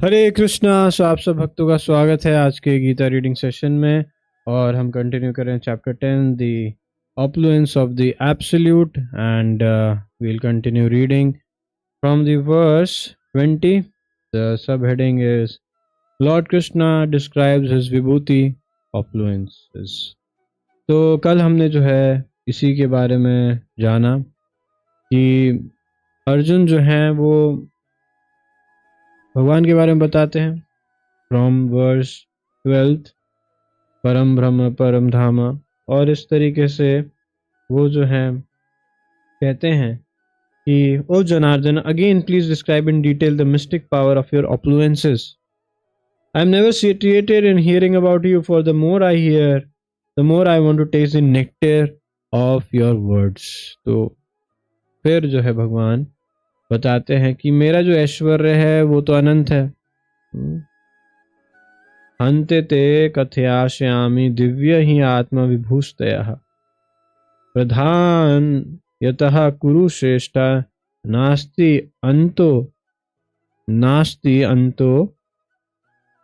हरे कृष्णा। सो आप सब भक्तों का स्वागत है आज के गीता रीडिंग सेशन में। और हम कंटिन्यू करें chapter 10 the opulence of the absolute and we'll continue reading from the verse 20. The subheading is Lord Krishna describes his vibhuti opulences. तो कल हमने जो है इसी के बारे में जाना कि अर्जुन जो हैं वो भगवान के बारे में बताते हैं फ्रॉम वर्स 12 परम ब्रह्म परम धाम, और इस तरीके से वो जो है कहते हैं कि O Janardan, again please describe in detail the mystic power of your opulences. I am never satiated in hearing about you, for the more I hear, the more I want to taste the nectar of your words. तो फिर जो है भगवान बताते हैं कि मेरा जो ऐश्वर्य है वो तो अनंत है. हन्ते ते कथयास्यामि दिव्य ही आत्मा विभूस्तयः प्रधान यतः कुरु श्रेष्ठ नास्ति अंतो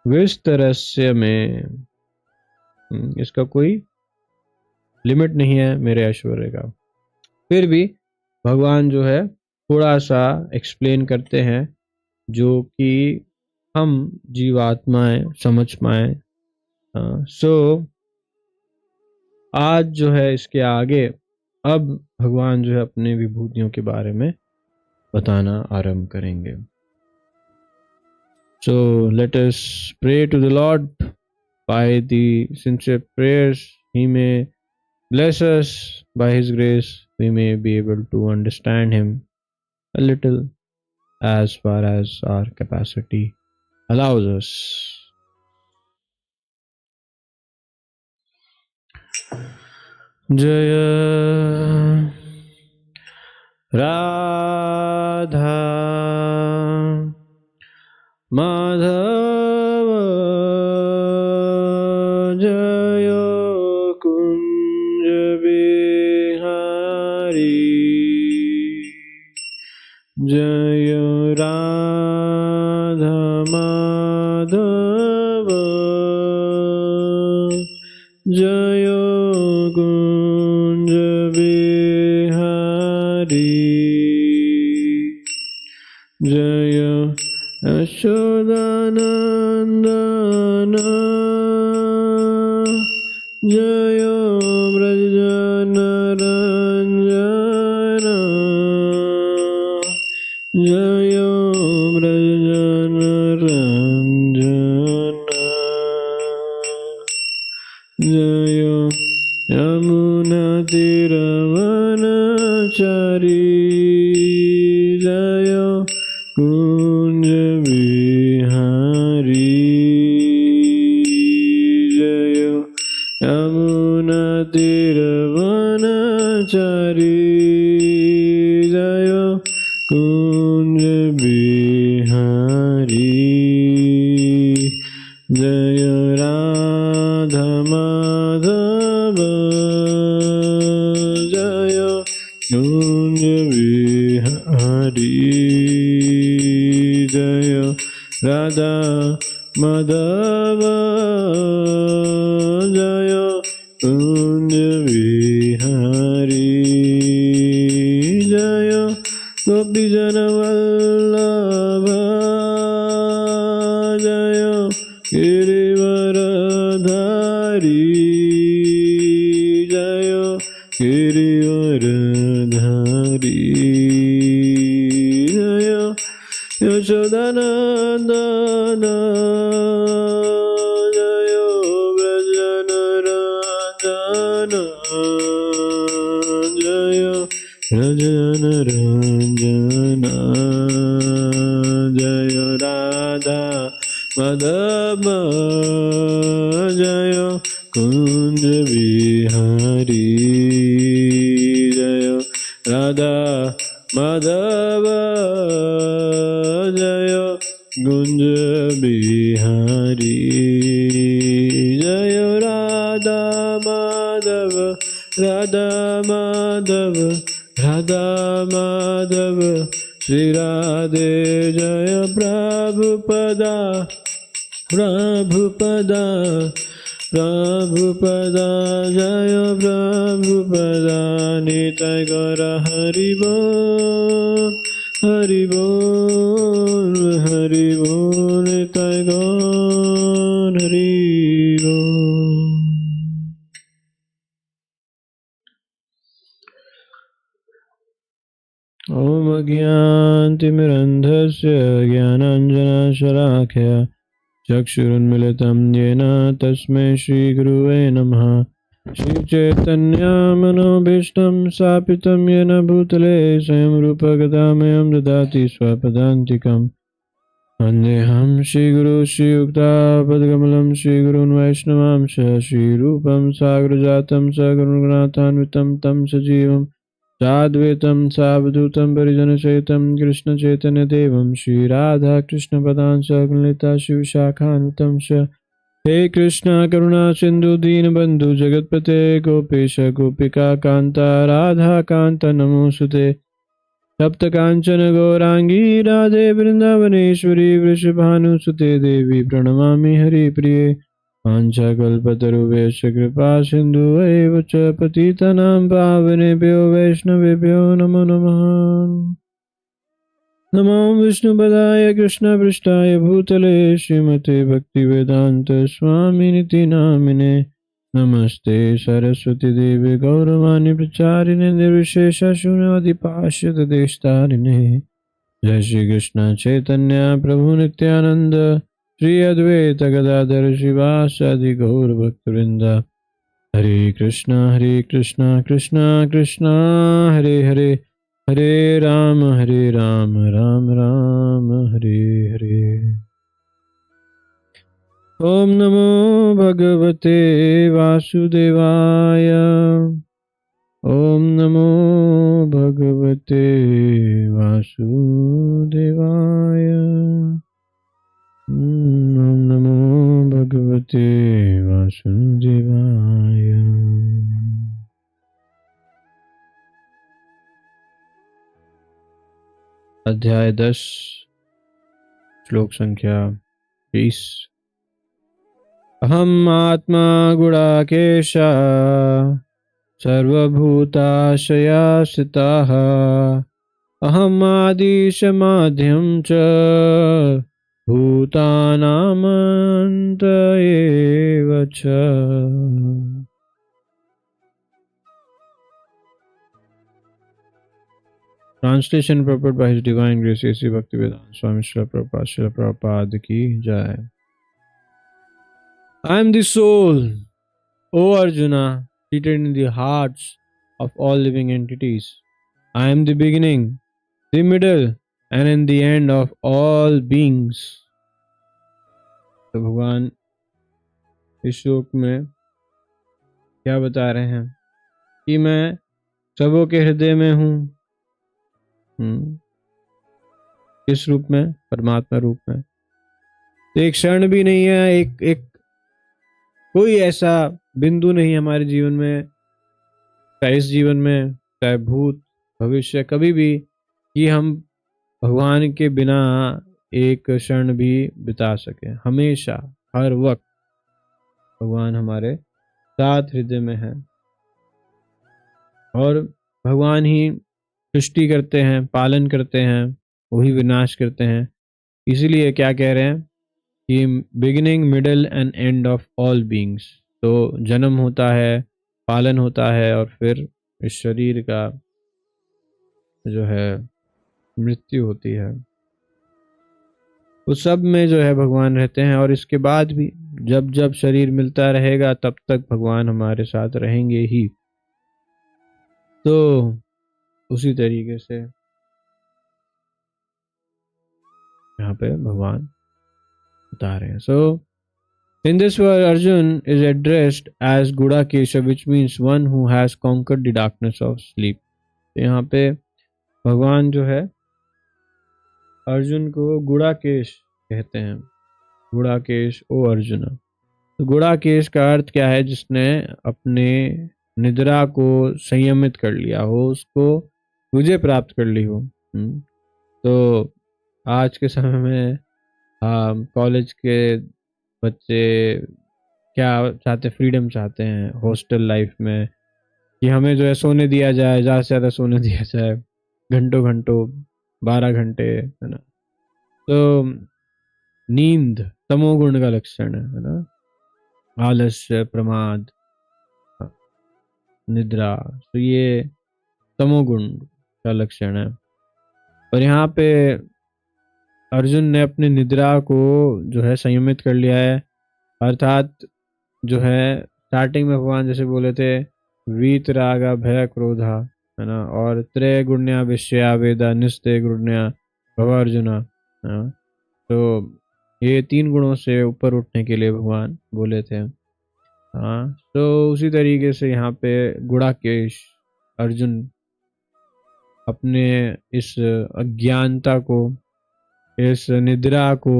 विस्तरस्य में. इसका कोई लिमिट नहीं है मेरे ऐश्वर्य का. फिर भी भगवान जो है थोड़ा सा एक्सप्लेन करते हैं जो कि हम जीवात्माएं समझ पाए. सो आज जो है इसके आगे अब भगवान जो है अपने विभूतियों के बारे में बताना आरंभ करेंगे. So let us pray to the Lord. By the sincere prayers he may bless us. By his grace we may be able to understand him a little as far as our capacity allows us. Jaya Radha Madhava Jaya Kunja Bihari Jaya Radha Madhava Jaya Kunja Bihari Jaya Yashodanandana Jaya Brajanaranjana Jaya Brajanaranjana Jaya Yamuna Tiravanachari Jaya Kunja Bihari Jaya Yamuna Tiravanachari Jaya Kunja Bihari Jaya Radha Madhava Jaya Kunja Bihari Jaya Radha Madhava Jaya Kunja Bihari Jaya Gopijana Vallabha Jaya Girivaradhari Jaya Girivaradhari Jaya Yashodanandana Jaya Brajanaranjana Jaya Brajanaranjana Jaya Radha Madhava Jaya Kunja Bihari Jaya Radha Madhava Jaya Kunja Bihari Jaya Radha Madhava Radha Madhava Radha Madhava Shri Radhe जय प्रभुपदा प्रभुपदा प्रभुपदा जय प्रभुपदा निताय गौर हरि बोल हरि बोल हरि बोल निताय गौर हरि बोल। ओम अज्ञानतिमिरन्धस्य ज्ञानाञ्जनशलाकया चक्षुरुन्मिलितं येन तस्मै श्रीगुरुवे नमः। श्रीचैतन्यमनोभीष्टं स्थापितं येन भूतले स्वयं रूपकदामयं ददाति स्वपदान्तिकम्। वन्देऽहं श्रीगुरु श्रीयुक्तापद्कमलं श्रीगुरून् वैष्णवांश श्रीरूपं साग्रजातं सगुणगुणान्वितं तं सजीवं साद्वैतं सावधूतं परिजनसहितं कृष्णचैतन्यदेवं श्रीराधा कृष्णपदां सगुणललिता शिवशाखान्वितं च। हे कृष्णा करुणा सिन्धु दीनबन्धु जगत्पते गोपेश गोपिका कान्ता राधा कान्ता नमोऽस्तुते। सप्तकाञ्चन गौराङ्गी राधे वृन्दावनेश्वरी वृषभानुसुते देवी प्रणमामि हरिप्रिये। वाञ्छाकल्पतरुभ्यश्च कृपा सिन्धुभ्यैव च पतितानां पावनेभ्यो वैष्णवेभ्यो नमो नमः। नमो विष्णुपदाय कृष्णपृष्ठाय भूतले श्रीमते भक्तिवेदान्त स्वामिनिति नामिने। नमस्ते सरस्वती देवी गौरवाणी प्रचारिणे निर्विशेष शून्यवादिपाश्चात्यदेशतारिणे। जय श्री कृष्ण चैतन्य प्रभु नित्यानंद श्री अद्वैत गदाधर शिवासादि गौर भक्तवृंद। हरे कृष्णा कृष्णा कृष्णा हरे हरे हरे राम राम राम हरे हरे। ओम नमो भगवते वासुदेवाय ओम नमो भगवते वासुदेवाय ओम नमो भगवते वासुदेवाय। अध्याय 10 श्लोक संख्या 20। अहम आत्मा गुणाकेश सर्वभूताशया स्थितः अहम आदिश मध्यम च भूतानामन्त एव च। Translation purport by His Divine Grace A.C. Bhaktivedanta Swami Srila Prabhupada ki jai. I am the soul, O Arjuna, seated in the hearts of all living entities. I am the beginning, the middle, and in the end of all beings. तो भगवान इस श्लोक में क्या बता रहे हैं कि मैं सबों के हृदय में हूँ। किस रूप में? परमात्मा रूप में। एक क्षण भी नहीं है, एक कोई ऐसा बिंदु नहीं हमारे जीवन में, चाहे इस जीवन में चाहे भूत भविष्य, कभी भी कि हम भगवान के बिना एक क्षण भी बिता सके। हमेशा हर वक्त भगवान हमारे साथ हृदय में है और भगवान ही सृष्टि करते हैं, पालन करते हैं, वही विनाश करते हैं। इसीलिए क्या कह रहे हैं कि beginning middle and end of all beings. तो जन्म होता है, पालन होता है और फिर इस शरीर का जो है मृत्यु होती है। उस सब में जो है भगवान रहते हैं और इसके बाद भी जब जब शरीर मिलता रहेगा तब तक भगवान हमारे साथ रहेंगे ही। तो उसी तरीके से यहाँ पे भगवान बता रहे हैं। So in this word Arjun is addressed as Gudakesh, which means one who has conquered the darkness of sleep. यहाँ पे भगवान जो है अर्जुन को गुड़ाकेश कहते हैं। गुड़ाकेश ओ अर्जुन। तो गुड़ाकेश का अर्थ क्या है? जिसने अपने निद्रा को संयमित कर लिया हो, उसको विजय प्राप्त कर ली हो। तो आज के समय में कॉलेज के बच्चे क्या चाहते हैं, फ्रीडम चाहते हैं हॉस्टल लाइफ में, कि हमें जो है सोने दिया जाए, ज़्यादा से ज़्यादा सोने दिया जाए, घंटों घंटों, 12 घंटे, है ना। तो नींद तमोगुण का लक्षण है ना। आलस्य, प्रमाद, निद्रा, तो ये तमोगुण का लक्षण है। और यहाँ पे अर्जुन ने अपनी निद्रा को जो है संयमित कर लिया है, अर्थात जो है स्टार्टिंग में भगवान जैसे बोले थे, वीत रागा भय क्रोधा, है ना, और त्रय गुण्या विषया वेदा निस्ते गुण्या भव अर्जुना, है ना। तो ये 3 गुणों से ऊपर उठने के लिए भगवान बोले थे। हाँ, तो उसी तरीके से यहाँ पे गुणाकेश अर्जुन अपने इस अज्ञानता को, इस निद्रा को,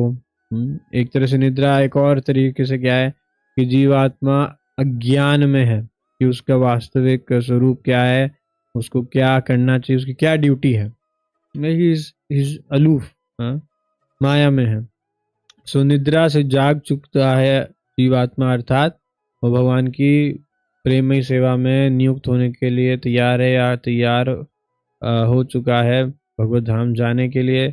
एक तरह से निद्रा एक और तरीके से क्या है कि जीवात्मा अज्ञान में है कि उसका वास्तविक स्वरूप क्या है, उसको क्या करना चाहिए, उसकी क्या ड्यूटी है, नहीं अलूफ, माया में है। सो निद्रा से जाग चुका है जीवात्मा, अर्थात वो भगवान की प्रेममयी सेवा में नियुक्त होने के लिए तैयार है, या तैयार हो चुका है भगवत धाम जाने के लिए।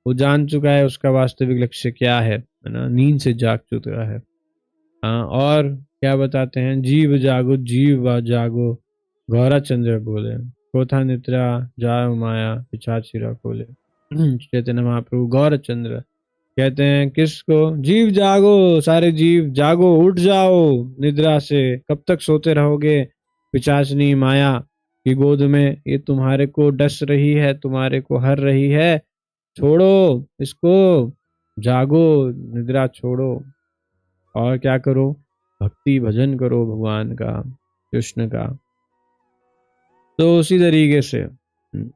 वो जान चुका है उसका वास्तविक लक्ष्य क्या है ना, नींद से जाग चुका है। हाँ, और क्या बताते हैं, जीव जागो जीव जागो गौरा चंद्र बोले, कोथा निद्रा जाओ माया पिछाचिरा खोले। चैतन्य महाप्रभु गौर चंद्र कहते हैं किसको, जीव जागो, सारे जीव जागो, उठ जाओ निद्रा से, कब तक सोते रहोगे पिशाचनी माया की गोद में, ये तुम्हारे को डस रही है, तुम्हारे को हर रही है, छोड़ो इसको, जागो, निद्रा छोड़ो और क्या करो, भक्ति भजन करो भगवान का, कृष्ण का। तो उसी तरीके से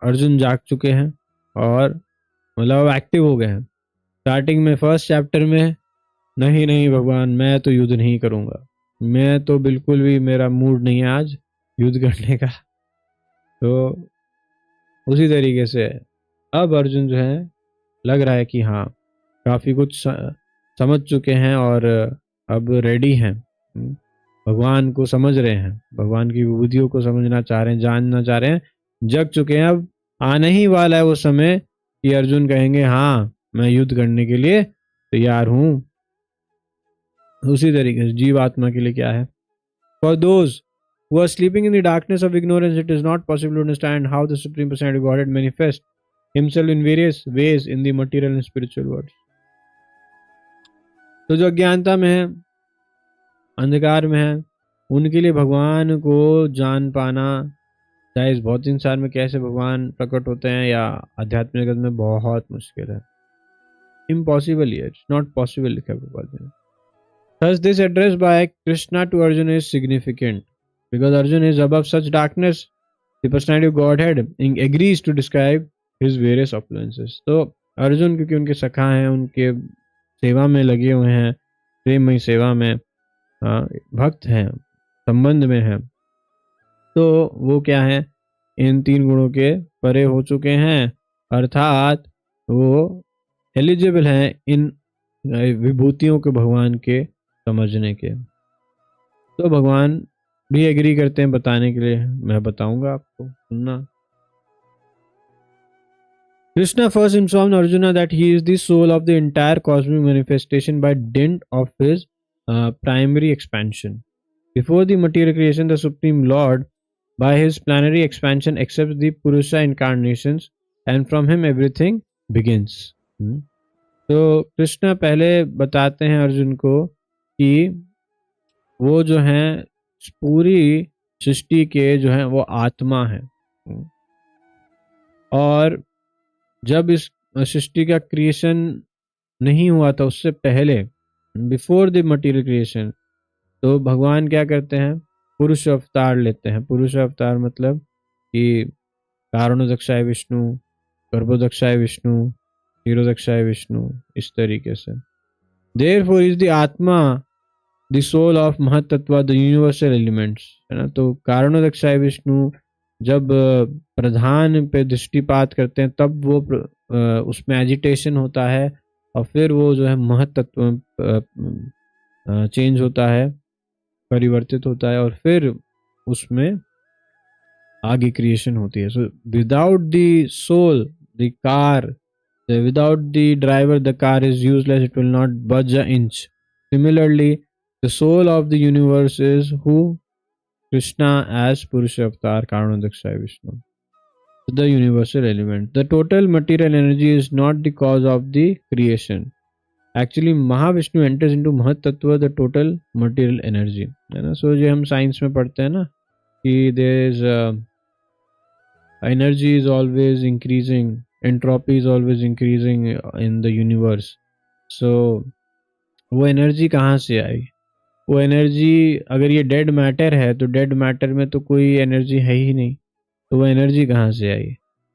अर्जुन जाग चुके हैं और मतलब एक्टिव हो गए हैं। स्टार्टिंग में फर्स्ट चैप्टर में नहीं नहीं भगवान मैं तो युद्ध नहीं करूंगा, मैं तो बिल्कुल भी, मेरा मूड नहीं है आज युद्ध करने का। तो उसी तरीके से अब अर्जुन जो है लग रहा है कि हाँ काफी कुछ समझ चुके हैं और अब रेडी हैं, भगवान को समझ रहे हैं, भगवान की विभूतियों को समझना चाह रहे हैं, जानना चाह रहे हैं, जग चुके हैं। अब आने ही वाला है वो समय कि अर्जुन कहेंगे हाँ मैं युद्ध करने के लिए तैयार हूं। उसी तरीके से जीवात्मा के लिए क्या है, for those who are sleeping in the darkness of ignorance, it is not possible to understand how the Supreme Personality of Godhead manifests himself in various ways in the material and spiritual worlds. तो जो अज्ञानता में है, अंधकार में है, उनके लिए भगवान को जान पाना, चाहे इस भौतिक संसार में कैसे भगवान प्रकट होते हैं या आध्यात्मिक जगत में, बहुत मुश्किल है, इम्पॉसिबल है, इट्स नॉट पॉसिबल लिखा भगवान ने। Thus this address by Kṛṣṇa to Arjuna is significant because Arjuna is above such darkness. The personality of Godhead agrees to describe his various opulences. तो अर्जुन क्योंकि उनके सखा हैं, उनके सेवा में लगे हुए हैं, प्रेममयी सेवा में भक्त हैं, संबंध में हैं, तो वो क्या है, इन 3 गुणों के परे हो चुके हैं, अर्थात वो एलिजिबल हैं इन विभूतियों के भगवान के समझने के। तो भगवान भी एग्री करते हैं बताने के लिए, मैं बताऊंगा आपको, सुनना। Krishna first informed Arjuna that he is the soul of the entire cosmic manifestation by dint of his primary expansion. Before the material creation, the Supreme Lord, by his planetary expansion, accepts the Purusha incarnations, and from him everything begins. तो कृष्ण पहले बताते हैं अर्जुन को कि वो जो हैं पूरी सृष्टि के जो हैं वो आत्मा है, और जब इस सृष्टि का क्रिएशन नहीं हुआ था, उससे पहले, बिफोर द मटीरियल क्रिएशन, तो भगवान क्या करते हैं, पुरुष अवतार लेते हैं। पुरुष अवतार मतलब कि कारणोदक्षाय विष्णु, गर्भोदक्षाय विष्णु, क्षीरोदक्षाय विष्णु, इस तरीके से। Therefore is the आत्मा the soul of महत्त्व, the universal elements, है ना। तो कारणोदक्षाय विष्णु जब प्रधान पे दृष्टिपात करते हैं, तब वो उसमें एजिटेशन होता है और फिर वो जो है महत्त्व चेंज होता है, परिवर्तित होता है और फिर उसमें आगे क्रिएशन होती है. So without the soul the car, without the driver the car is useless, it will not budge an inch. Similarly, the soul of the universe is who? Krishna as Purusha Avatar Karunadaksha Vishnu, the universal element. The total material energy is not the cause of the creation. Actually Mahavishnu enters into Mahat Tattva, the total material energy, है ना. So जो हम science में पढ़ते हैं ना कि there is energy is always increasing, entropy is always increasing in the universe. So वो एनर्जी कहाँ से आई? वो एनर्जी, अगर ये डेड मैटर है तो डेड मैटर में तो कोई एनर्जी है ही नहीं, तो वो एनर्जी कहाँ से आई?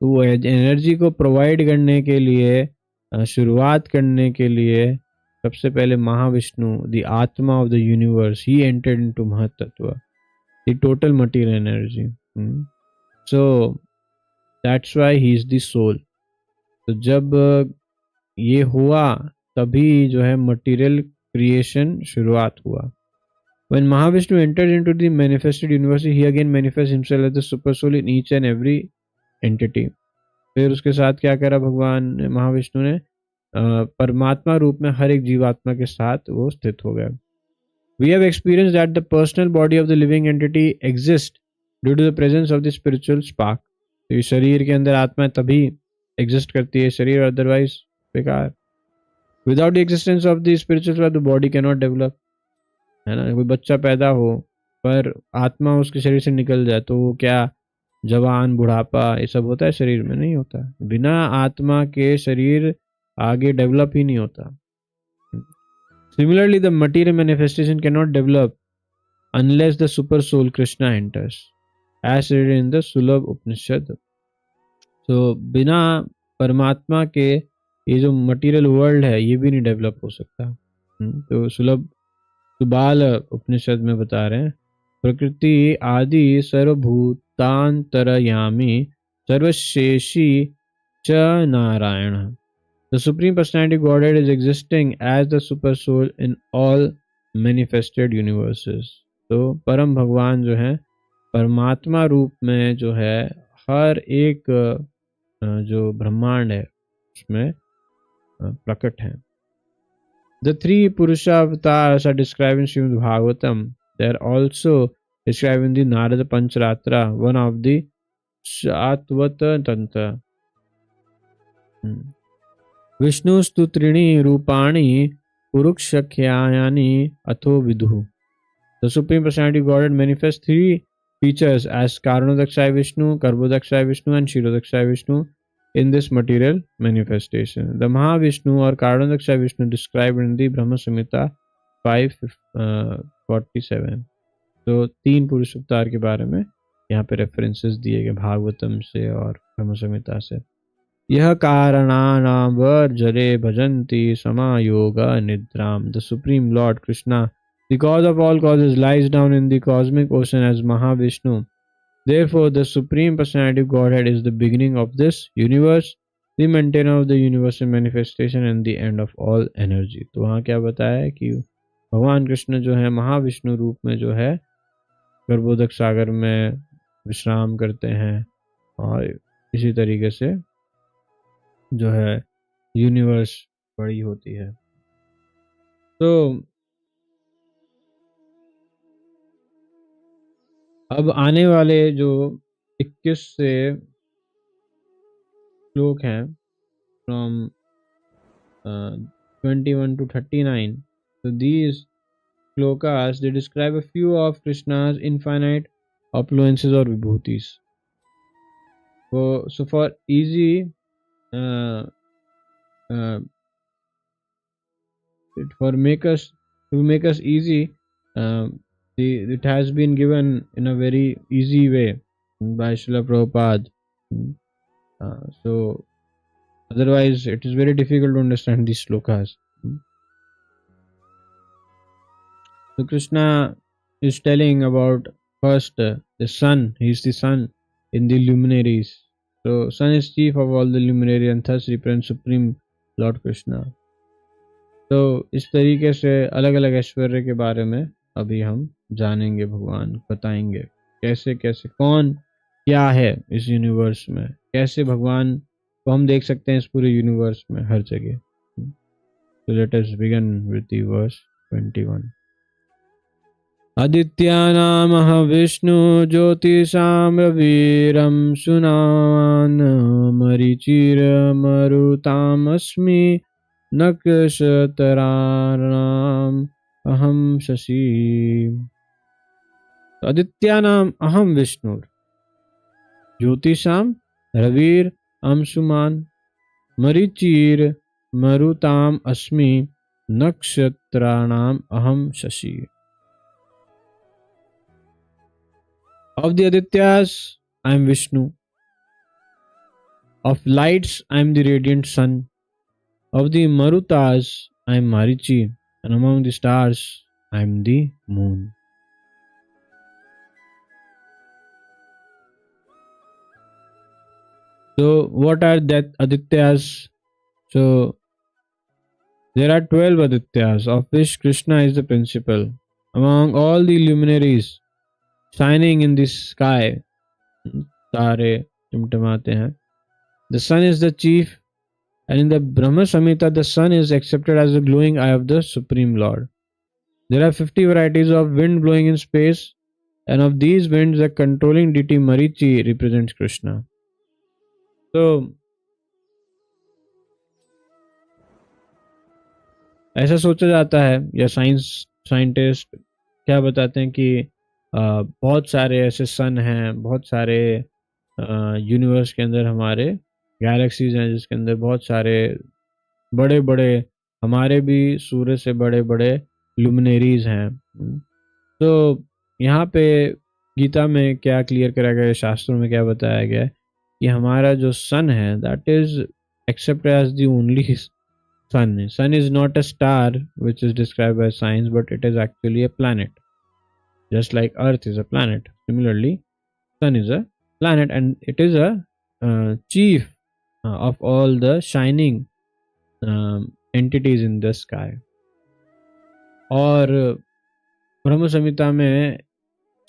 तो वो एनर्जी को प्रोवाइड करने के लिए, शुरुआत करने के लिए सबसे पहले Mahavishnu, the atma of the universe, he entered into mahattattva, the total material energy. So that's why he is the soul. तो जब ये हुआ तभी जो है मटीरियल क्रिएशन शुरुआत हुआ. When Mahavishnu enters into the manifested universe, he again manifests himself as the super soul in each and every entity. फिर उसके साथ क्या करा भगवान महाविष्णु ने? परमात्मा रूप में हर एक जीवात्मा के साथ वो स्थित हो गया. We have experienced that the personal body of the living entity exists due to the presence of the spiritual spark. तो ये शरीर के अंदर आत्मा तभी एग्जिस्ट करती है, शरीर अदरवाइज बेकार. Without the existence of the spiritual spark the body can not develop, है ना. कोई बच्चा पैदा हो पर आत्मा उसके शरीर से निकल जाए तो वो क्या जवान, बुढ़ापा ये सब होता है? शरीर में नहीं होता. बिना आत्मा के शरीर आगे डेवलप ही नहीं होता. Similarly the material manifestation can not develop unless the super soul Krishna enters, as stated in the Sulabh Upanishad. तो बिना परमात्मा के ये जो मटीरियल वर्ल्ड है ये भी नहीं डेवलप हो सकता. तो सुबाल उपनिषद में बता रहे हैं, प्रकृति आदि सर्वभूतांतरयामी सर्वशेषी च Narayan. The Supreme Personality Godhead is existing as the super soul in all manifested universes. तो परम भगवान जो है परमात्मा रूप में जो है हर एक जो ब्रह्मांड है उसमें प्रकट है. The three Purusha avatars are described in Srimad Bhagavatam. They are also described in the Narada Pancharatra, one of the Shatvata Tantra. Vishnustu trini rupani purukshakhyayani atho vidhu. The Supreme Personality Godhead manifests three features as Karanodakshaya Vishnu, Garbhodakshaya Vishnu and Kshirodakshaya Vishnu in this material manifestation. The Mahavishnu or Karanodakshaya Vishnu described in the Brahma Samhita 547. तो तीन पुरुष अवतार के बारे में यहाँ पे references दिए गए भागवतम से और ब्रह्म संहिता से. यह कारणानावर्जरे भजन्ति समायोगा निद्राम. The Supreme Lord Krishna, the cause of all causes, lies down in the cosmic ocean as Mahavishnu. Therefore, the Supreme Personality of Godhead is the beginning of this universe, the maintainer of the universal manifestation and the end of all energy. तो वहाँ क्या बताया है कि भगवान कृष्ण जो है महाविष्णु रूप में जो है गर्भोदक सागर में विश्राम करते हैं और इसी तरीके से जो है यूनिवर्स बड़ी होती है. तो अब आने वाले जो 21 से श्लोक हैं from 21 to 39, so these shlokas they describe a few of Krishna's infinite opulences or vibhutis. So for easy to make us easy, it has been given in a very easy way by Srila Prabhupada. So otherwise it is very difficult to understand these shlokas. So Krishna is telling about first the sun. He is the sun in the luminaries. So sun is chief of all the luminary and thus represents supreme Lord Krishna. तो इस तरीके से अलग अलग ऐश्वर्य के बारे में अभी हम जानेंगे, भगवान बताएंगे कैसे कैसे कौन क्या है इस यूनिवर्स में, कैसे भगवान को हम देख सकते हैं इस पूरे यूनिवर्स में हर जगह. So let us begin with the verse 21. आदित्यानामः Vishnu ज्योतिषां रविरं सुनान् मरीचिर्मरुतामस्मि नक्षत्राणाम् अहं शशि. आदित्यानाम् अहं विष्णु ज्योतिषां रविर अंशुमान मरीचिर मरुताम अस्मि नक्षत्राणाम अहम Shashi. Of the Adityas, I am Vishnu. Of lights, I am the radiant sun. Of the Marutas, I am Marichi. And among the stars, I am the moon. So, what are that Adityas? So, there are 12 Adityas, of which Krishna is the principal. Among all the luminaries shining in the sky, तारे टिमटिमाते हैं. The sun is the chief, and in the Brahma Samhita, the sun is accepted as the glowing eye of the Supreme Lord. There are 50 varieties of wind blowing in space, and of these winds, the controlling deity Marichi represents Krishna. So, ऐसा सोचा जाता है या scientist क्या बताते हैं कि बहुत सारे ऐसे सन हैं, बहुत सारे यूनिवर्स के अंदर हमारे गैलेक्सीज हैं जिसके अंदर बहुत सारे बड़े बड़े हमारे भी सूर्य से बड़े बड़े लुमिनेरीज हैं. तो यहाँ पे गीता में क्या क्लियर करा गया है, शास्त्रों में क्या बताया गया है कि हमारा जो सन है that is accept as the only sun. Sun is not a star which is described by science, but it is actually a planet. Just like Earth is a planet, similarly, Sun is a planet, and it is a chief of all the shining entities in the sky. और ब्रह्म संहिता में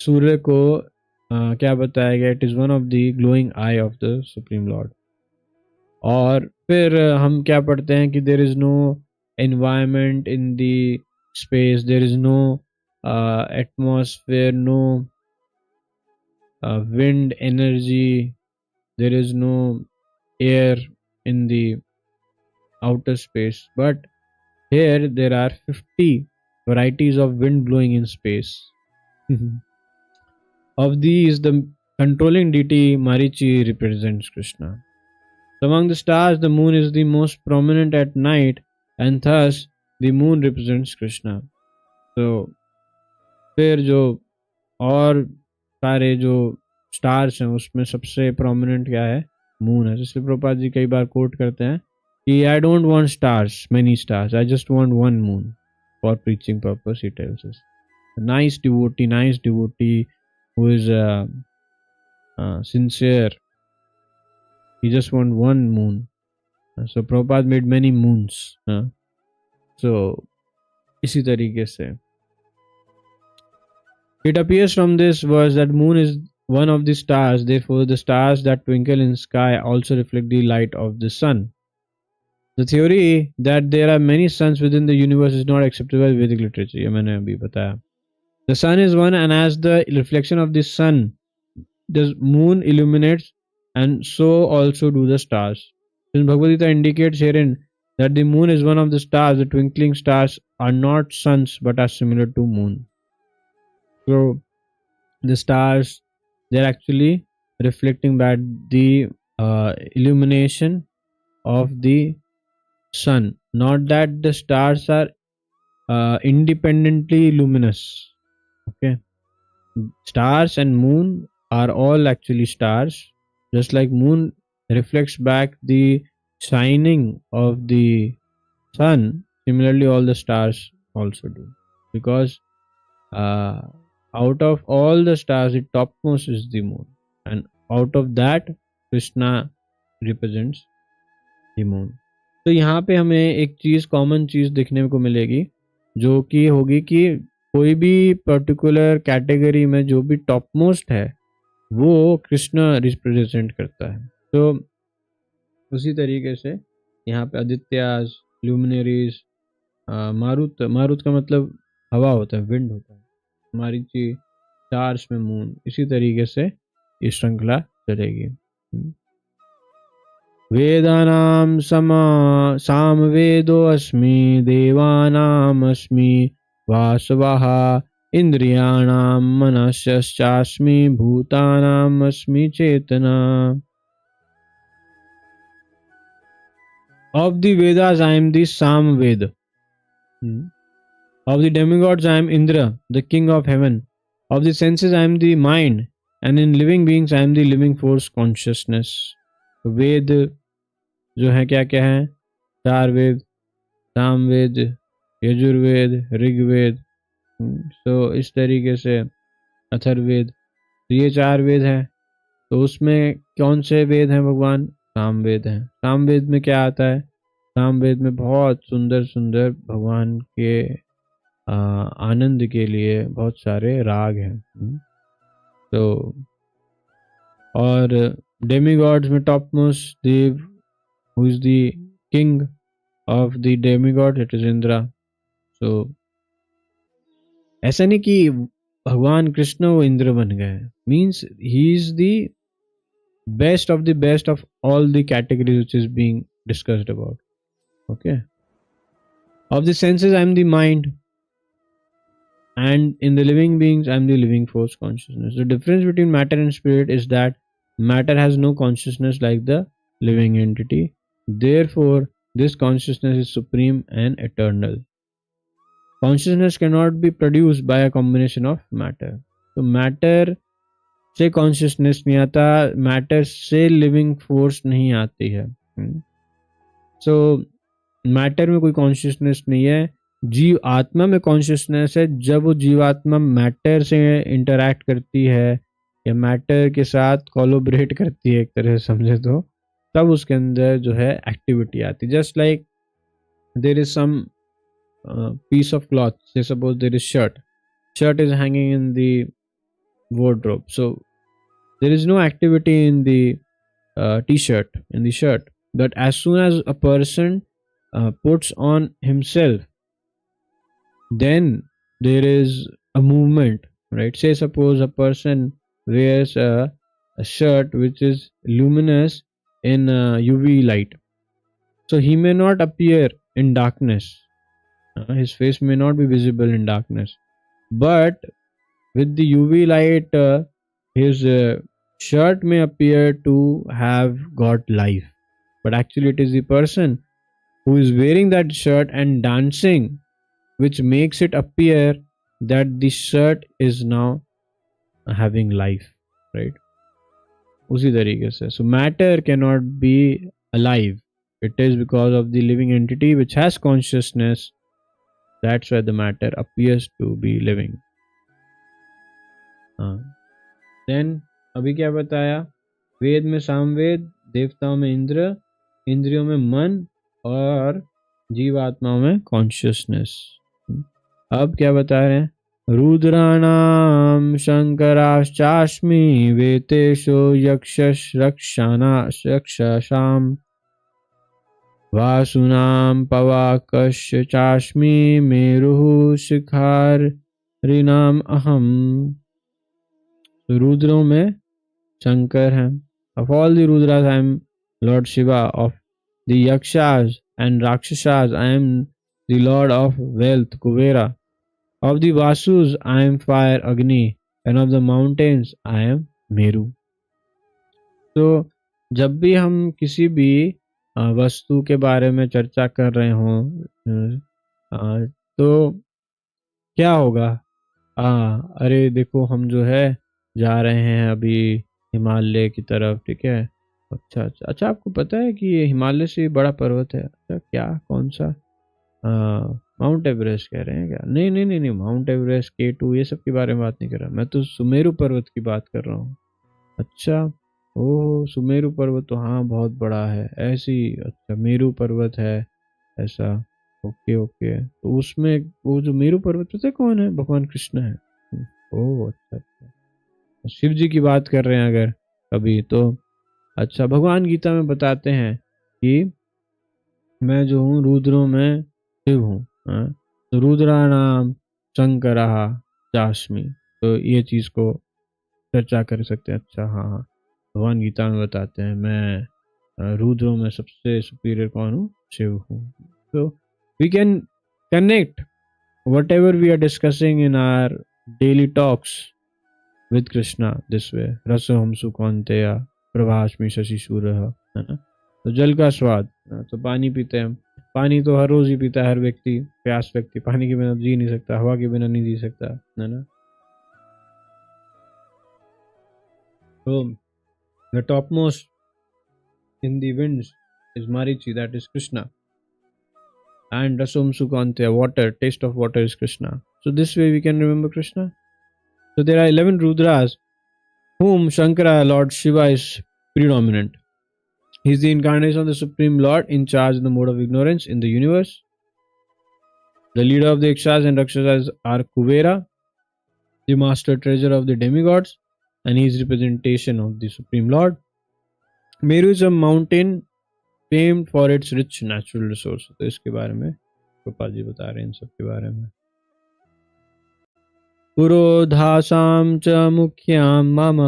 सूर्य को क्या बताया गया? It is one of the glowing eye of the supreme Lord. और फिर हम क्या पढ़ते हैं कि there is no environment in the space, there is no atmosphere, no wind energy, there is no air in the outer space, but here there are 50 varieties of wind blowing in space. Of these, the controlling deity Marichi represents Krishna. Among the stars, the moon is the most prominent at night, and thus the moon represents Krishna. So, फिर जो और सारे जो stars हैं उसमें सबसे prominent क्या है? मून है. जिसलिए प्रभुपाद जी कई बार कोट करते हैं कि I don't want stars, many stars, I just want one moon for preaching purpose. He tells us nice devotee who is sincere, he just want one moon. So Prabhupada made many moons. So इसी तरीके से it appears from this verse that moon is one of the stars. Therefore, the stars that twinkle in sky also reflect the light of the sun. The theory that there are many suns within the universe is not accepted by Vedic literature. ये मैंने अभी बताया. The sun is one, and as the reflection of the sun, the moon illuminates, and so also do the stars. Since Bhagavad Gita indicates herein that the moon is one of the stars, the twinkling stars are not suns but are similar to moon. So the stars, they are actually reflecting back the illumination of the sun. Not that the stars are independently luminous. Okay, stars and moon are all actually stars. Just like moon reflects back the shining of the sun, similarly all the stars also do. Because out of all the stars, the topmost is the moon. And out of that, Krishna represents the moon. तो यहाँ पे हमें एक चीज़, common चीज़ देखने को मिलेगी, जो कि होगी कि कोई भी पर्टिकुलर कैटेगरी में जो भी टॉप मोस्ट है वो कृष्ण रिप्रेजेंट करता है। तो उसी तरीके से यहाँ पे आदित्यास, ल्यूमिनरीज, मारुत, मारुत का मतलब हवा होता है, विंड होता है, मारीची, स्टार्स में मून, इसी तरीके से ये श्रृंखला चलेगी। वेदानां सामवेदो अस्मि, देवानां अस्मि वासवः, इंद्रियाणां मनश्चास्मि, भूतानां अस्मि चेतना। Of the Vedas I am the Samved. Of the demigods I am Indra, the king of heaven. Of the senses I am the mind, and in living beings I am the living force consciousness. वेद जो है क्या क्या है? चार वेद, सामवेद, यजुर्वेद, ऋग्वेद, तो इस तरीके से अथर्ववेद, तो ये चार वेद हैं। तो उसमें कौन से वेद हैं भगवान? सामवेद हैं। सामवेद में क्या आता है? सामवेद में बहुत सुंदर सुंदर भगवान के आनंद के लिए बहुत सारे राग हैं। तो और डेमीगॉड्स में top most deva, who is the king of the demigod, it is Indra. सो ऐसा नहीं कि भगवान कृष्ण वो इंद्र बन गए, means he is the best of the best of all the categories which is being discussed about. Okay. Of the senses I am the mind, and in the living beings I am the living force consciousness. The difference between matter and spirit is that matter has no consciousness like the living entity. Therefore, this consciousness is supreme and eternal. Consciousness cannot be produced by a combination of matter. So matter से consciousness नहीं आता, matter से living force नहीं आती है। So matter में कोई consciousness नहीं है, जीव आत्मा में कॉन्शियसनेस है। जब वो जीवात्मा मैटर से इंटरैक्ट करती है या मैटर के साथ कोलैबोरेट करती है, एक तरह से समझे तो, तब उसके अंदर जो है एक्टिविटी आती है। Just like there is some piece of cloth, say suppose there is shirt is hanging in the wardrobe, so there is no activity in the t-shirt, in the shirt, but as soon as a person puts on himself, then there is a movement, right? Say suppose a person wears a shirt which is luminous in UV light, so he may not appear in darkness, his face may not be visible in darkness, but with the UV light his shirt may appear to have got life, but actually it is the person who is wearing that shirt and dancing which makes it appear that the shirt is now having life, right? उसी तरीके से so matter cannot be alive, it is because of the living entity which has consciousness, that's why the matter appears to be living. Then अभी क्या बताया? वेद में सामवेद, देवताओं में इंद्र, इंद्रियों में मन और जीवात्माओं में कॉन्शियसनेस। अब क्या बता रहे हैं? रुद्राणाम शंकराश्चास्मि, वेतेषु यक्षश रक्षसाम, वासुनाम पवाकस्य चास्मि, मेरुः शिखारिणाम अहम। रुद्रों में शंकर हैं। Of all the Rudras I am Lord Shiva. Of the Yakshas and Rakshasas I am the Lord of Wealth, Kuvera. Of the Vasus I am Fire, Agni, and of the mountains I am Meru. तो जब भी हम किसी भी वस्तु के बारे में चर्चा कर रहे हों तो क्या होगा? अरे देखो हम जो है जा रहे हैं अभी हिमालय की तरफ, ठीक है? अच्छा आपको पता है कि ये हिमालय से बड़ा पर्वत है? अच्छा क्या, कौन सा? माउंट एवरेस्ट कह रहे हैं क्या? नहीं, माउंट एवरेस्ट, K2 ये सब के बारे में बात नहीं कर रहा मैं, तो सुमेरु पर्वत की बात कर रहा हूँ। अच्छा ओह सुमेरु पर्वत तो हाँ बहुत बड़ा है, ऐसी, अच्छा मेरु पर्वत है ऐसा, ओके ओके। तो उसमें वो जो मेरु पर्वत पता है कौन है? भगवान कृष्ण है। ओह अच्छा अच्छा, शिव जी की बात कर रहे हैं अगर कभी तो। अच्छा, भगवान गीता में बताते हैं कि मैं जो हूँ रुद्रों में शिव हूँ, हाँ? तो रुद्राणाम शंकरः चास्मि, तो ये चीज को चर्चा कर सकते हैं। अच्छा हाँ हाँ, भगवान गीता में बताते हैं मैं रुद्रों में सबसे सुपीरियर कौन हूँ? शिव हूँ। तो we can connect whatever we are discussing in our daily talks with Krishna this way. रसो हमसु कौन्तेय प्रभास्मि शशि सूरः, है ना? तो जल का स्वाद, तो पानी पीते हैं हम। पानी तो हर रोज ही पीता है हर व्यक्ति, प्यास व्यक्ति पानी के बिना जी नहीं सकता, हवा के बिना नहीं जी सकता, है ना? तो the topmost in the winds is Marichi, that is Krishna. And Rasum Sukante, water, taste of water is Krishna. So this way we can remember Krishna. So there are 11 Rudras, whom Shankara, Lord Shiva, is predominant. He is the incarnation of the Supreme Lord in charge in the mode of ignorance in the universe. The leader of the Ikshas and Rakshasas are Kuvera, the master treasure of the demigods, and he is representation of the Supreme Lord. Meru is a mountain famed for its rich natural resources. तो इसके बारे में गोपाल जी बता रहे हैं इन सब के बारे में। पुरोधासां च मुख्यां मम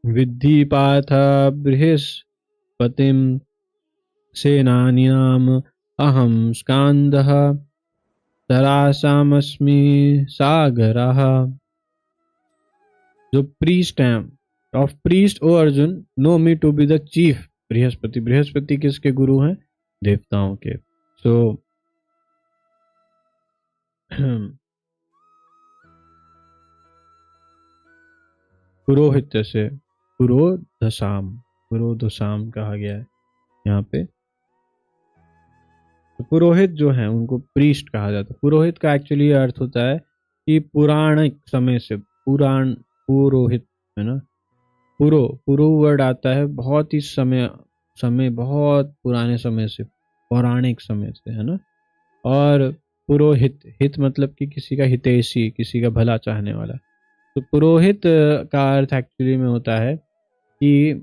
विद्धि पार्थ बृहस्पतिं सेनानीनाम् अहं स्कान्दः तरासामस्मि सागरः। जो प्रीस्ट हैं of priest O Arjun know me to be the chief Brihaspati. Brihaspati किसके गुरु हैं? देवताओं के। सो पुरोहित से पुरोधसाम कहा गया है यहाँ पे। तो पुरोहित जो है उनको प्रीस्ट कहा जाता है। पुरोहित का एक्चुअली अर्थ होता है कि पुराणिक समय से, पुरोहित है ना। पुरो वर्ड आता है बहुत ही समय बहुत पुराने समय से, पौराणिक समय से, है ना। और पुरोहित, हित मतलब कि किसी का हितैषी, किसी का भला चाहने वाला। तो पुरोहित का अर्थ एक्चुअली में होता है कि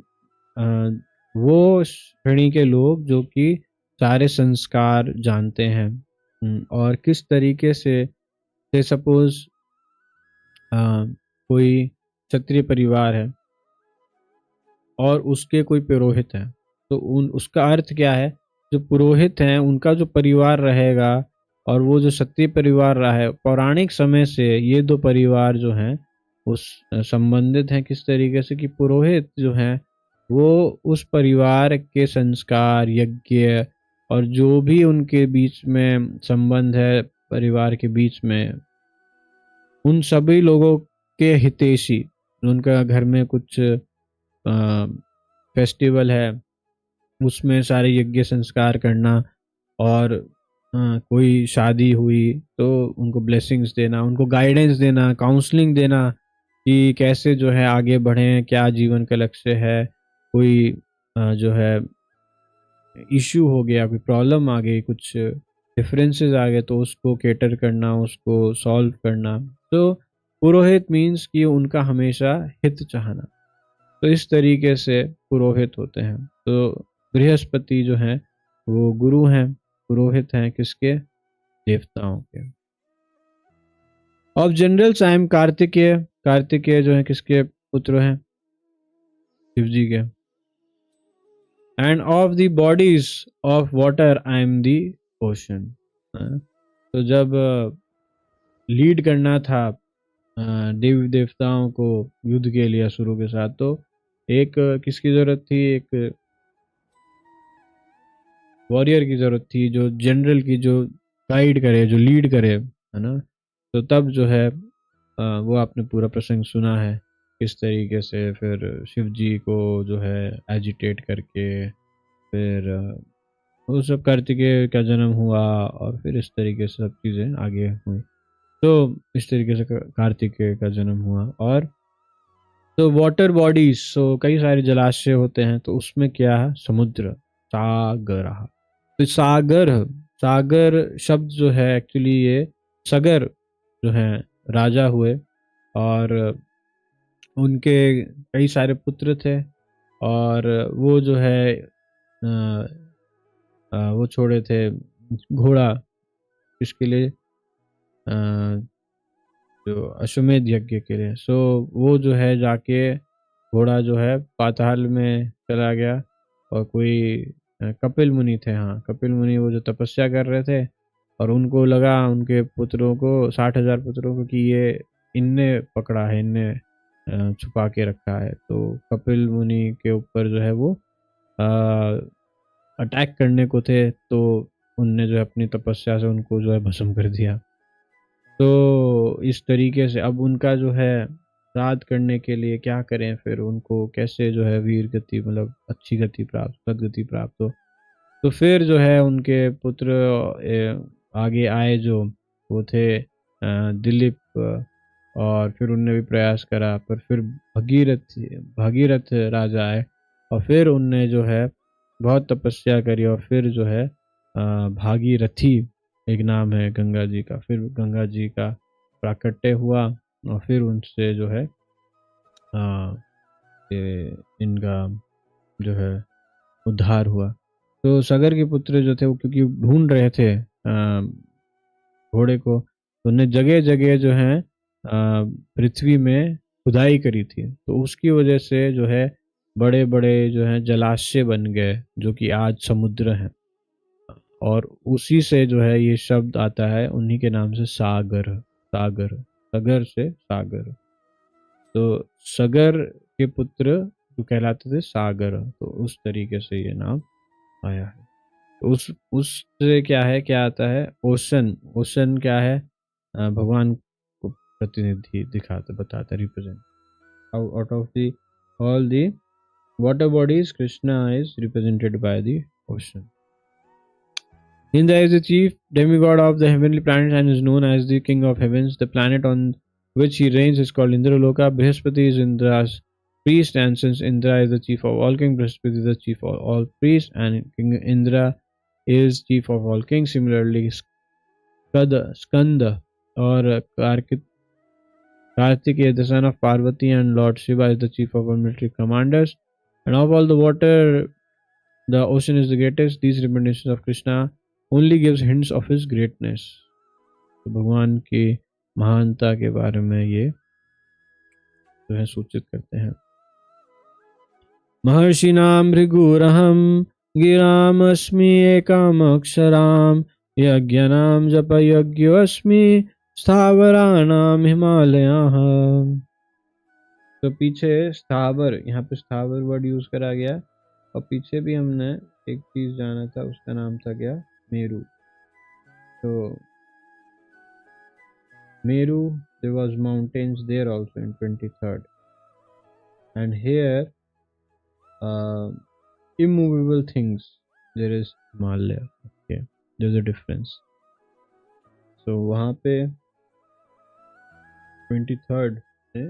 वो श्रेणी के लोग जो कि सारे संस्कार जानते हैं और किस तरीके से सपोज कोई क्षत्रिय परिवार है और उसके कोई पुरोहित है, तो उसका अर्थ क्या है? जो पुरोहित हैं उनका जो परिवार रहेगा और वो जो क्षत्रिय परिवार रहा है पौराणिक समय से, ये दो परिवार जो हैं उस संबंधित हैं किस तरीके से कि पुरोहित जो हैं वो उस परिवार के संस्कार, यज्ञ और जो भी उनके बीच में संबंध है परिवार के बीच में, उन सभी लोगों के हितैषी। उनका घर में कुछ फेस्टिवल है उसमें सारे यज्ञ संस्कार करना, और कोई शादी हुई तो उनको ब्लेसिंग्स देना, उनको गाइडेंस देना, काउंसलिंग देना कि कैसे जो है आगे बढ़ें, क्या जीवन का लक्ष्य है, कोई जो है इश्यू हो गया, कोई प्रॉब्लम आ गई, कुछ डिफरेंसेस आ गए तो उसको केटर करना, उसको सॉल्व करना। तो पुरोहित मीन्स कि उनका हमेशा हित चाहना। तो इस तरीके से पुरोहित होते हैं। तो बृहस्पति जो हैं वो गुरु हैं, पुरोहित हैं किसके? देवताओं के। Of generals I am Kartikeya. Kartikeya जो है किसके पुत्र हैं? शिव जी के। End of the bodies of water I am the ocean. तो जब लीड करना था देवी देवताओं को युद्ध के लिए असुरों के साथ, तो एक किसकी जरूरत थी? एक वॉरियर की जरूरत थी, जो जनरल की, जो गाइड करे, जो लीड करे, है ना। तो तब जो है वो आपने पूरा प्रसंग सुना है किस तरीके से फिर शिव जी को जो है एजिटेट करके फिर वो सब कार्तिकेय का जन्म हुआ और फिर इस तरीके से सब चीज़ें आगे हुई। तो इस तरीके से कार्तिकेय का जन्म हुआ। और तो वाटर बॉडीज, सो कई सारे जलाशय होते हैं, तो उसमें क्या है, समुद्र, सागर। तो सागर, सागर शब्द जो है एक्चुअली ये सगर जो है राजा हुए, और उनके कई सारे पुत्र थे, और वो जो है वो छोड़े थे घोड़ा, इसके लिए जो अश्वमेध यज्ञ के लिए। सो वो जो है जाके घोड़ा जो है पाताल में चला गया, और कोई कपिल मुनि थे, हाँ कपिल मुनि, वो जो तपस्या कर रहे थे, और उनको लगा उनके पुत्रों को, 60,000 पुत्रों को, कि ये इनने पकड़ा है, इनने छुपा के रखा है। तो कपिल मुनि के ऊपर जो है वो अटैक करने को थे, तो उनने जो है अपनी तपस्या से उनको जो है भस्म कर दिया। तो इस तरीके से अब उनका जो है श्राद्ध करने के लिए क्या करें, फिर उनको कैसे जो है वीर गति, मतलब अच्छी गति प्राप्त, सदगति प्राप्त हो। तो फिर जो है उनके पुत्र आगे आए, जो वो थे दिलीप, और फिर उनने भी प्रयास करा, पर फिर भगीरथ भगीरथ राजा आए, और फिर उनने जो है बहुत तपस्या करी, और फिर जो है भागीरथी एक नाम है गंगा जी का, फिर गंगा जी का प्राकट्य हुआ, और फिर उनसे जो है इनका जो है उद्धार हुआ। तो सगर के पुत्र जो थे वो क्योंकि ढूंढ रहे थे घोड़े को, तो उन्हें जगह जगह जो है पृथ्वी में खुदाई करी थी, तो उसकी वजह से जो है बड़े बड़े जो है जलाशय बन गए, जो कि आज समुद्र हैं, और उसी से जो है ये शब्द आता है, उन्हीं के नाम से सागर, सागर, सगर से सागर। तो सगर के पुत्र जो कहलाते थे सागर, तो उस तरीके से ये नाम आया है। तो उससे क्या है, क्या आता है, ओशन, ओशन क्या है, भगवान को प्रतिनिधि दिखाता, बताता, represent. Out of the all the water bodies, Krishna is represented by the ocean. Indra is the chief demigod of the heavenly planets and is known as the king of heavens. The planet on which he reigns is called Indraloka. Brihaspati is Indra's priest, and since Indra is the chief of all kings, Brihaspati is the chief of all priests, and King Indra is chief of all kings. Similarly, Skanda or Kartikeya, the son of Parvati, and Lord Shiva is the chief of all military commanders. And of all the water, the ocean is the greatest. These representations of Krishna only gives hints of his greatness. तो भगवान की महानता के बारे में ये जो है सूचित करते हैं। महर्षिणां भृगुरहं गिराम अस्मि एकाम अक्षराम यज्ञनां जपयज्ञोऽस्मि स्थावराणां हिमालयाः। तो पीछे स्थावर, यहाँ पे स्थावर वर्ड यूज करा गया, और पीछे भी हमने एक चीज जाना था, उसका नाम था क्या, मेरू। तो Meru, there was mountains there also in 23rd, and here immovable things, there is Himalaya. Okay, there's a difference. So वहाँ पे 23rd से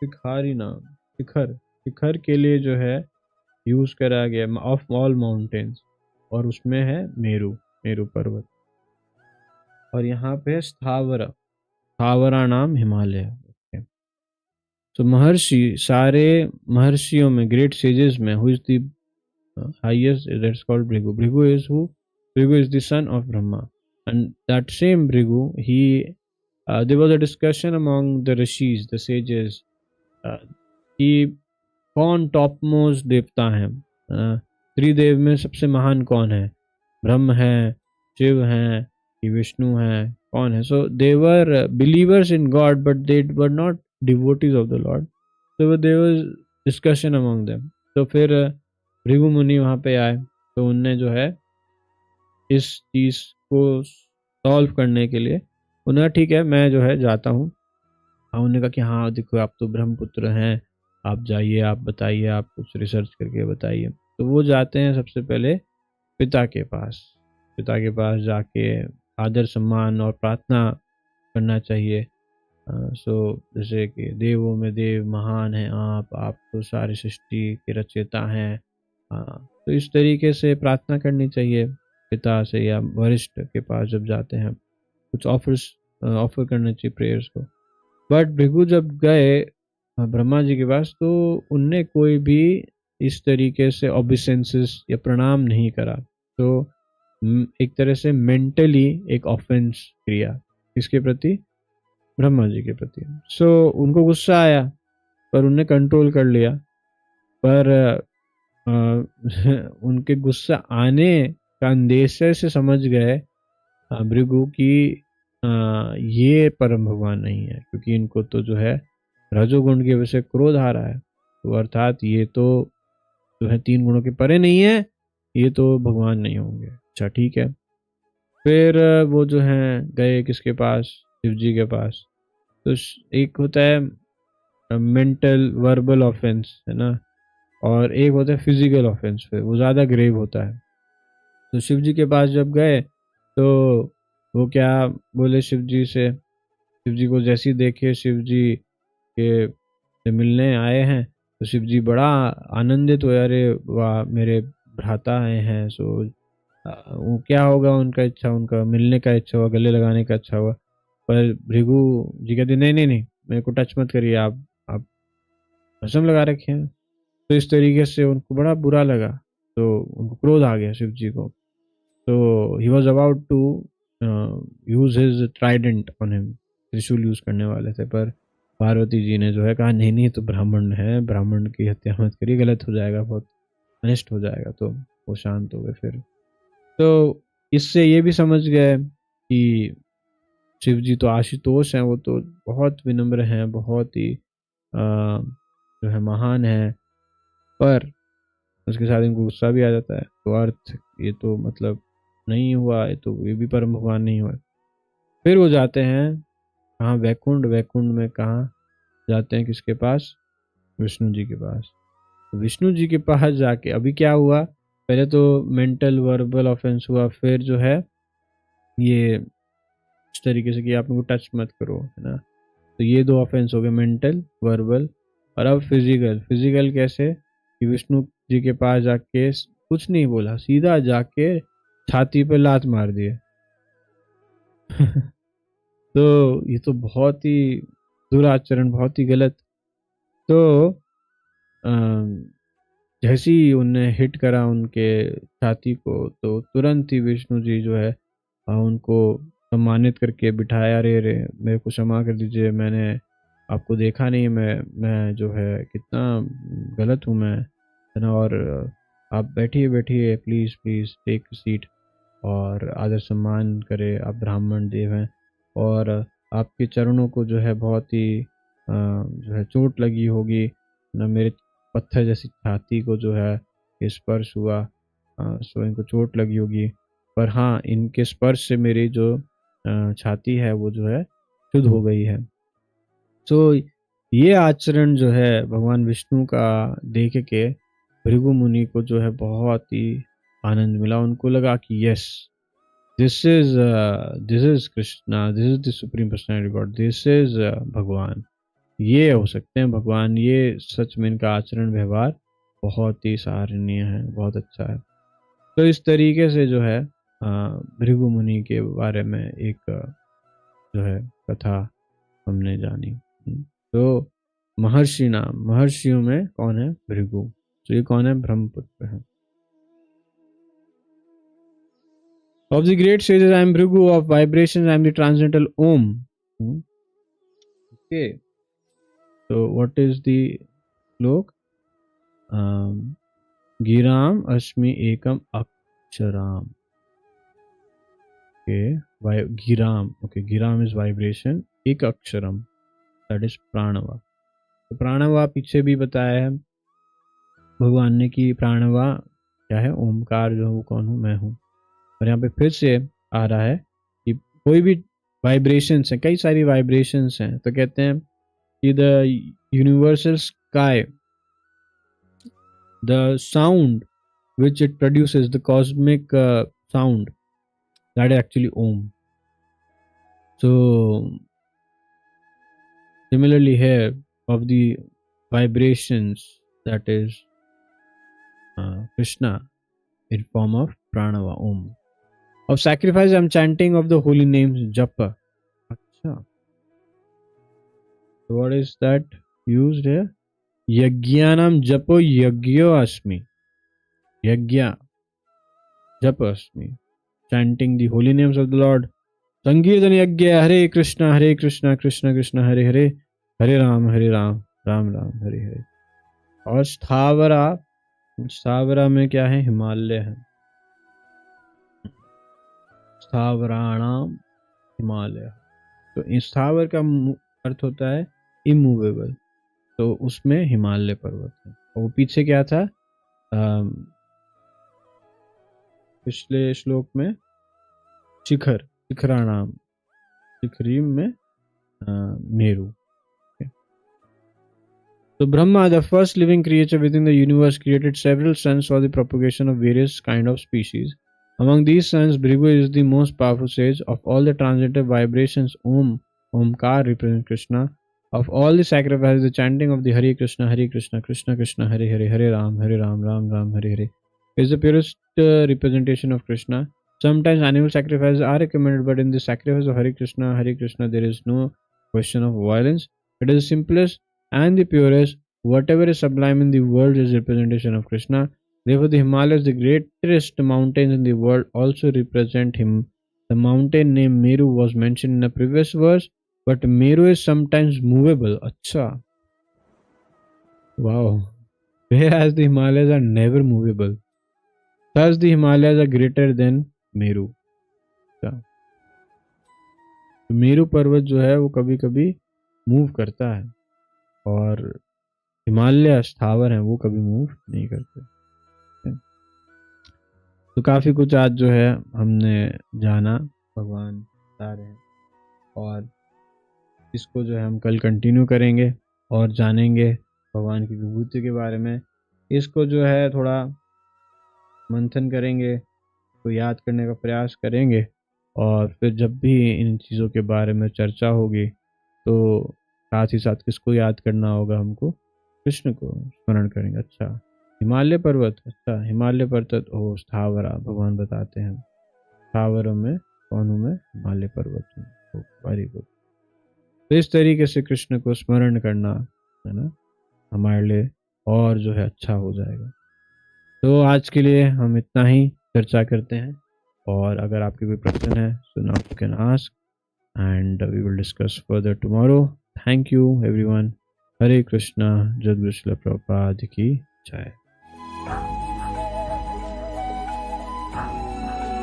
शिखारी नाम, शिखर, शिखर के लिए जो है यूज करा गया, ऑफ ऑल माउंटेन्स, और उसमें है मेरू, मेरू पर्वत। और यहाँ पे स्थावर, स्थावरा नाम हिमालय। तो महर्षि, सारे महर्षियों में, ग्रेट सेजेस में, who is the highest, that's called Bhrigu. Bhrigu is who, Bhrigu is the son of Brahma, and that same Bhrigu, he there was a discussion among the rishis, the sages, कि कौन टॉप मोस्ट देवता है, त्रिदेव में सबसे महान कौन है, ब्रह्म है, शिव है, कि विष्णु है, कौन है। So they were believers in God but they were not devotees of the Lord, so there was discussion among them। तो फिर भृगु मुनि वहाँ पे आए, तो उनने जो है इस चीज को सॉल्व करने के लिए उन्हें, ठीक है मैं जो है जाता हूँ। उन्होंने कहा कि हाँ देखो आप तो ब्रह्मपुत्र हैं, आप जाइए, आप बताइए, आप कुछ रिसर्च करके बताइए। तो वो जाते हैं सबसे पहले पिता के पास। पिता के पास जाके आदर सम्मान और प्रार्थना करना चाहिए। सो जैसे कि देवों में देव महान हैं आप तो सारी सृष्टि के रचयिता हैं। तो इस तरीके से प्रार्थना करनी चाहिए पिता से, या वरिष्ठ के पास जब जाते हैं कुछ ऑफर करना चाहिए प्रेयर्स को। बट भृगु जब गए ब्रह्मा जी के पास, तो उनने कोई भी इस तरीके से ओबीसेंसेस या प्रणाम नहीं करा। तो एक तरह से मेंटली एक ऑफेंस किया किसके प्रति? ब्रह्मा जी के प्रति। सो उनको गुस्सा आया, पर उनने कंट्रोल कर लिया। पर उनके गुस्सा आने का अंदेशे से समझ गए भृगु की ये परम भगवान नहीं है, क्योंकि इनको तो जो है रजोगुण की वजह से क्रोध आ रहा है। तो अर्थात ये तो जो है 3 गुणों के परे नहीं है, ये तो भगवान नहीं होंगे। अच्छा ठीक है। फिर वो जो हैं गए किसके पास? शिव जी के पास। तो एक होता है मेंटल वर्बल ऑफेंस, है ना, और एक होता है फिजिकल ऑफेंस, पे वो ज़्यादा ग्रेव होता है। तो शिव जी के पास जब गए तो वो क्या बोले शिव जी से? शिव जी को जैसे ही देखे शिव जी के से मिलने आए हैं, तो शिव जी बड़ा आनंदित हुए, अरे वाह मेरे भ्राता आए हैं। सो वो क्या होगा, उनका इच्छा, उनका मिलने का इच्छा हुआ, गले लगाने का इच्छा हुआ। पर भृगु जी कहते नहीं नहीं नहीं, मेरे को टच मत करिए, आप भस्म लगा रखे हैं। तो इस तरीके से उनको बड़ा बुरा लगा, तो उनको क्रोध आ गया शिव जी को। तो he was about to use his trident on him, त्रिशूल यूज करने वाले थे। पर पार्वती जी ने जो है कहा नहीं नहीं, तो ब्राह्मण है, ब्राह्मण की हत्या मत करिए, गलत हो जाएगा, बहुत अनिष्ट हो जाएगा। तो वो शांत हो गए। फिर तो इससे ये भी समझ गए कि शिव जी तो आशुतोष हैं, वो तो बहुत विनम्र हैं, बहुत ही जो है महान है, पर उसके साथ इनको गुस्सा भी आ जाता है। तो अर्थ ये तो मतलब नहीं हुआ, ये तो ये भी परम भगवान नहीं हुआ। फिर वो जाते हैं कहाँ? वैकुंठ। वैकुंठ में कहाँ जाते हैं? किसके पास? विष्णु जी के पास। तो विष्णु जी के पास जाके अभी क्या हुआ? पहले तो मेंटल वर्बल ऑफेंस हुआ, फिर जो है ये इस तरीके से कि आप उनको टच मत करो, है ना। तो ये 2 ऑफेंस हो गए, मेंटल वर्बल। और अब फिजिकल। फिजिकल कैसे? कि विष्णु जी के पास जाके कुछ नहीं बोला, सीधा जाके छाती पे लात मार दिए। तो ये तो बहुत ही दुराचरण, बहुत ही गलत। तो जैसे ही उनने हिट करा उनके छाती को, तो तुरंत ही विष्णु जी जो है उनको सम्मानित करके बिठाया। अरे रे मेरे को क्षमा कर दीजिए, मैंने आपको देखा नहीं, मैं जो है कितना गलत हूँ मैं, है ना। और आप बैठिए बैठिए, प्लीज़ प्लीज़ टेक सीट, और आदर सम्मान करें, आप ब्राह्मण देव हैं। और आपके चरणों को जो है बहुत ही जो है चोट लगी होगी ना, मेरे पत्थर जैसी छाती को जो है स्पर्श हुआ, सो इनको चोट लगी होगी। पर हाँ, इनके स्पर्श से मेरी जो छाती है वो जो है शुद्ध हो गई है। तो ये आचरण जो है भगवान विष्णु का देख के भृगु मुनि को जो है बहुत ही आनंद मिला। उनको लगा कि yes, this is Krishna, this is the supreme personality God, this is भगवान, ये हो सकते हैं भगवान। ये सच में इनका आचरण व्यवहार बहुत ही सराहनीय है, बहुत अच्छा है। तो इस तरीके से जो है भृगु मुनि के बारे में एक जो है कथा हमने जानी। तो महर्षियों में कौन है? भृगु। तो ये कौन है? ब्रह्मपुत्र है। Of the great sages, I am Bhrigu. Of vibrations, I am the transcendental Om. Okay. So what is the slok? Giram Asmi Ekam Aksharam. Okay. Giram. Okay. Giram is vibration. Ek Aksharam. That is Pranava. तो प्राणवा पीछे भी बताया है भगवान ने कि प्राणवा क्या है? ओमकार जो वो कौन हूँ? मैं हूँ। और यहाँ पे फिर से आ रहा है कि कोई भी वाइब्रेशंस हैं, कई सारी वाइब्रेशंस हैं, तो कहते हैं कि the universal sky, the sound which it produces, the cosmic sound, that is actually Om. So similarly here, of the vibrations, that is Krishna in form of pranava, Om. Of sacrifice, I am chanting of the holy names, japa. Achha. So what is that used here? Yajnanam japo yajyo asmi. Yajna, japa asmi. Chanting the holy names of the Lord. Sankirtan yajna, Hare Krishna, Hare Krishna, Krishna Krishna, Hare Hare, Hare Ram, Ram Ram, Hare Hare. और स्थावरा में क्या है? हिमालय है. स्थावराणाम हिमालय. तो स्थावर का अर्थ होता है इमूवेबल, तो उसमें हिमालय पर्वत है. और पीछे क्या था? पिछले श्लोक में शिखराणाम, शिखरीम में मेरु. So Brahma, the first living creature within the universe, created several suns for the propagation of various kind of species. Among these suns, Bhrigu is the most powerful sage. Of all the transitive vibrations, Omkar represents Krishna. Of all the sacrifices, the chanting of the Hare Krishna, Krishna Krishna, Hare Hare, Hare Ram, Ram Ram, Hare Hare is the purest representation of Krishna. Sometimes animal sacrifices are recommended, but in the sacrifice of Hare Krishna, there is no question of violence. It is the simplest and the purest. Whatever is sublime in the world is representation of Krishna. Therefore, the Himalayas, the greatest mountains in the world, also represent him. The mountain named Meru was mentioned in a previous verse, but Meru is sometimes movable. Acha. Wow. Whereas the Himalayas are never movable. Thus, the Himalayas are greater than Meru. तो मेरू पर्वत जो है वो कभी कभी move करता है, और हिमालय स्थावर है वो कभी मूव नहीं करते. तो काफी कुछ आज जो है हमने जाना, भगवान बता रहे हैं, और इसको जो है हम कल कंटिन्यू करेंगे और जानेंगे भगवान की विभूति के बारे में. इसको जो है थोड़ा मंथन करेंगे, तो याद करने का प्रयास करेंगे, और फिर जब भी इन चीज़ों के बारे में चर्चा होगी तो साथ ही साथ किसको याद करना होगा? हमको कृष्ण को स्मरण करेंगे. अच्छा, हिमालय पर्वत, अच्छा हिमालय पर्वत, ओ स्थावरा, भगवान बताते हैं स्थावरों में कौन हूँ मैं? हिमालय पर्वत हूँ. Very good. तो इस तरीके से कृष्ण को स्मरण करना है ना, हमारे लिए और जो है अच्छा हो जाएगा. तो आज के लिए हम इतना ही चर्चा करते हैं, और अगर आपके कोई प्रश्न है so now you can ask and we will discuss further tomorrow. Thank you everyone. Hare Krishna. Jai Guru Srila Prabhupada ki jai.